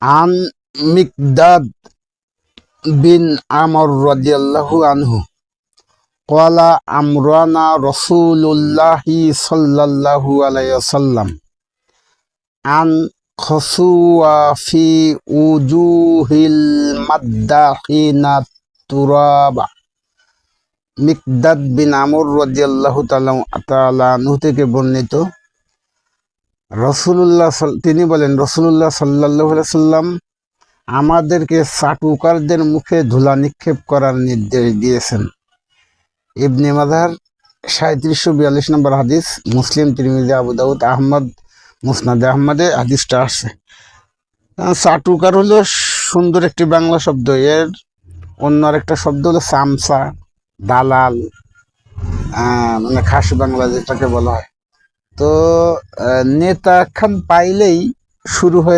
আন মিকদাদ বিন আমর রাদিয়াল্লাহু আনহু ক্বালা আমরানা রাসূলুল্লাহি সাল্লাল্লাহু আলাইহি ওয়াসাল্লাম আন খসুয়া ফি উজুহিল মাদ্দাহিনা তুরাবা। মিকদাদ বিন আমর রাদিয়াল্লাহু তাআলা আনহু থেকে বর্ণিত, তিনি বলেন, রাসূলুল্লাহ সাল্লাল্লাহু আলাইহি ওয়াসাল্লাম আমাদেরকে চাটুকারদের মুখে ধুলা নিক্ষেপ করার নির্দেশ দিয়েছেন। ইবনে মাজাহ 3742 নম্বর হাদিস, মুসলিম, তিরমিজি, আবু দাউদ, আহমদ, মুসনাদে আহমদে হাদিসটা আসছে। চাটুকার হলো সুন্দর একটি বাংলা শব্দ। এর অন্য আরেকটা শব্দ হলো চামচা, দালাল, মানে খাস বাংলা যেটাকে বলা হয়। তো নেতা খান পাইলেই শুরু হয়ে